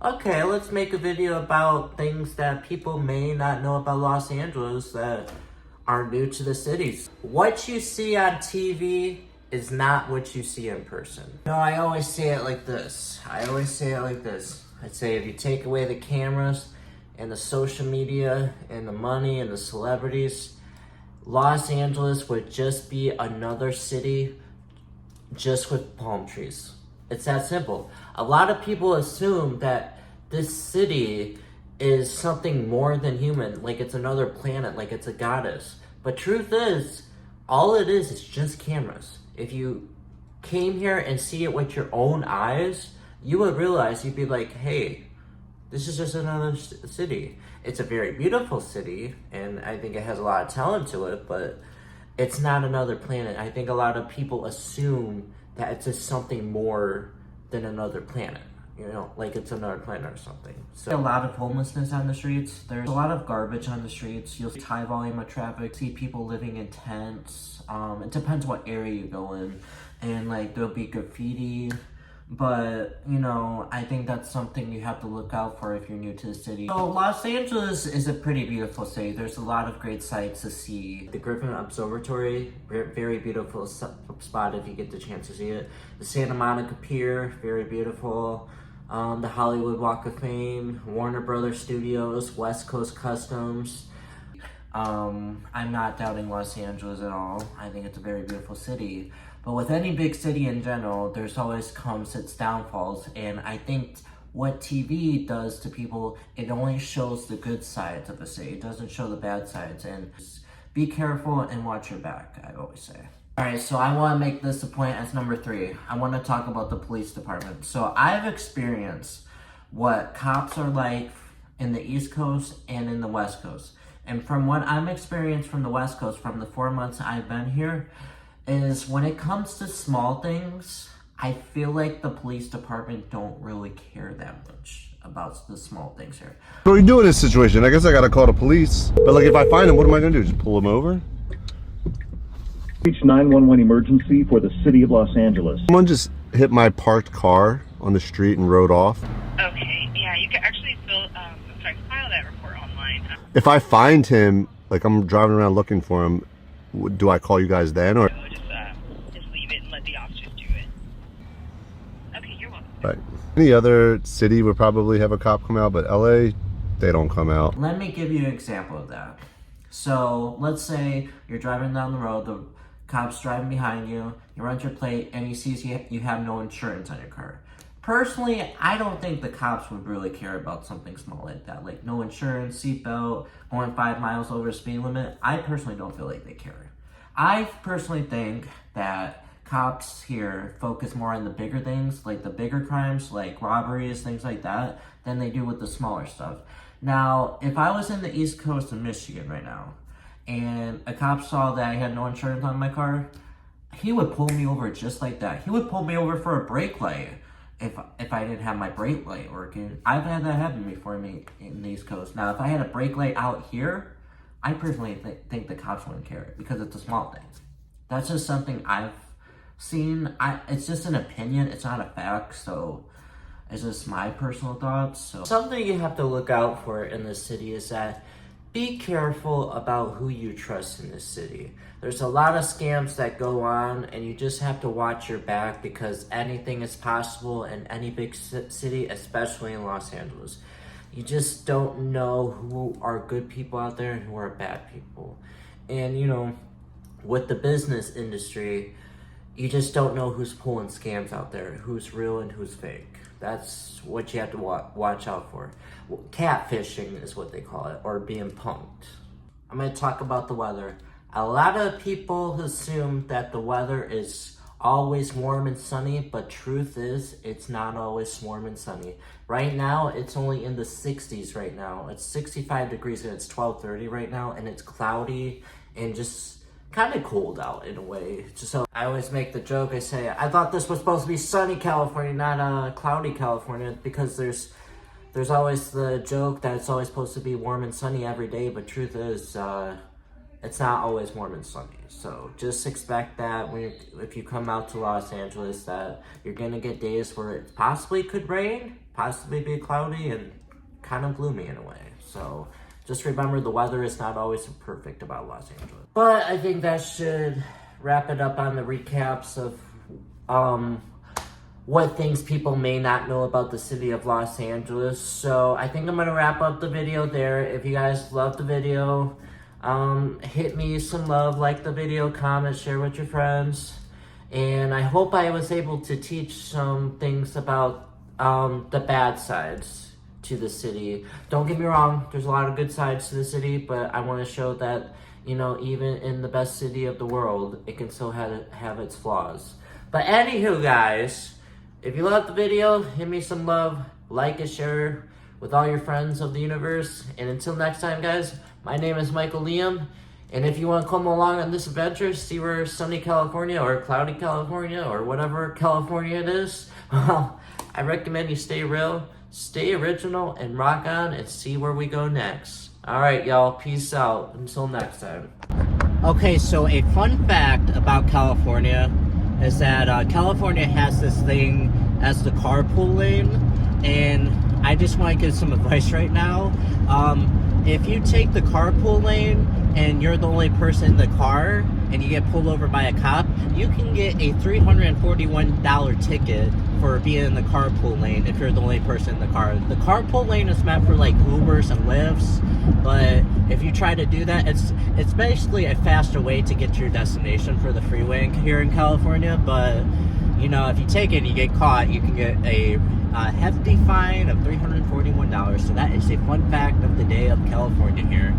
Okay, let's make a video about things that people may not know about Los Angeles that are new to the cities. What you see on TV is not what you see in person. No, I always say it like this. I'd say if you take away the cameras and the social media and the money and the celebrities, Los Angeles would just be another city just with palm trees. It's that simple. A lot of people assume that this city is something more than human, like it's another planet, like it's a goddess. But truth is, all it is just cameras. If you came here and see it with your own eyes, you would realize, you'd be like, hey, this is just another city. It's a very beautiful city, and I think it has a lot of talent to it, but it's not another planet. I think a lot of people assume that it's just something more than another planet. You know, like it's another planet or something. So a lot of homelessness on the streets. There's a lot of garbage on the streets. You'll see high volume of traffic, see people living in tents. It depends what area you go in. And like there'll be graffiti. But, you know, I think that's something you have to look out for if you're new to the city. So Los Angeles is a pretty beautiful city. There's a lot of great sights to see. The Griffin Observatory, very beautiful spot if you get the chance to see it. The Santa Monica Pier, very beautiful. The Hollywood Walk of Fame, Warner Brothers Studios, West Coast Customs. I'm not doubting Los Angeles at all. I think it's a very beautiful city. But with any big city in general, there's always comes its downfalls. And I think what TV does to people, it only shows the good sides of a city. It doesn't show the bad sides. And be careful and watch your back, I always say. Alright, so I want to make this a point as number 3. I want to talk about the police department. So I've experienced what cops are like in the East Coast and in the West Coast. And from what I'm experienced from the West Coast, from the 4 months I've been here, is when it comes to small things, I feel like the police department don't really care that much about the small things here. What do we do in this situation? I guess I gotta call the police. But like if I find him, what am I gonna do? Just pull him over? Reach 911 emergency for the city of Los Angeles. Someone just hit my parked car on the street and rode off. Okay, yeah, you can actually file that report online. If I find him, like I'm driving around looking for him, do I call you guys then or? Just leave it and let the officers do it. Okay, you're welcome. Right. Any other city would probably have a cop come out, but LA, they don't come out. Let me give you an example of that. So let's say you're driving down the road, the cop's driving behind you, you run your plate, and he sees you have no insurance on your car. Personally, I don't think the cops would really care about something small like that. Like no insurance, seatbelt, going 5 miles over the speed limit. I personally don't feel like they care. I personally think that cops here focus more on the bigger things, like the bigger crimes, like robberies, things like that, than they do with the smaller stuff. Now, if I was in the East Coast of Michigan right now, and a cop saw that I had no insurance on my car, he would pull me over just like that. He would pull me over for a brake light if I didn't have my brake light working. I've had that happen before me in the East Coast. Now, if I had a brake light out here, I personally think the cops wouldn't care because it's a small thing. That's just something I've seen. It's just an opinion. It's not a fact, so it's just my personal thoughts. So something you have to look out for in this city is that be careful about who you trust in this city. There's a lot of scams that go on, and you just have to watch your back because anything is possible in any big city, especially in Los Angeles. You just don't know who are good people out there and who are bad people. And, you know, with the business industry, you just don't know who's pulling scams out there, who's real and who's fake. That's what you have to watch out for. Catfishing is what they call it, or being punked. I'm going to talk about the weather. A lot of people assume that the weather is always warm and sunny, but truth is, it's not always warm and sunny. Right now, it's only in the 60s right now. It's 65 degrees and it's 12:30 right now, and it's cloudy and just kind of cold out in a way. So I always make the joke, I say, I thought this was supposed to be sunny California, not cloudy California, because there's always the joke that it's always supposed to be warm and sunny every day, but truth is, it's not always warm and sunny. So just expect that if you come out to Los Angeles, that you're gonna get days where it possibly could rain, possibly be cloudy and kind of gloomy in a way. So just remember, the weather is not always perfect about Los Angeles. But I think that should wrap it up on the recaps of what things people may not know about the city of Los Angeles. So I think I'm gonna wrap up the video there. If you guys love the video, hit me some love, like the video, comment, share with your friends. And I hope I was able to teach some things about the bad sides to the city. Don't get me wrong, there's a lot of good sides to the city, but I want to show that, you know, even in the best city of the world, it can still have its flaws. But anywho, guys, if you loved the video, hit me some love, like and share with all your friends of the universe. And until next time, guys, my name is Michael Liam. And if you want to come along on this adventure, see where sunny California or cloudy California or whatever California it is, well, I recommend you stay real, stay original, and rock on and see where we go next. All right, y'all, peace out. Until next time. Okay, so a fun fact about California is that California has this thing as the carpool lane, and I just want to give some advice right now. If you take the carpool lane and you're the only person in the car and you get pulled over by a cop, you can get a $341 ticket for being in the carpool lane if you're the only person in the car. The carpool lane is meant for like Ubers and Lyfts, but if you try to do that, it's basically a faster way to get to your destination for the freeway here in California. But you know, if you take it and you get caught, you can get a hefty fine of $341. So that is a fun fact of the day of California here.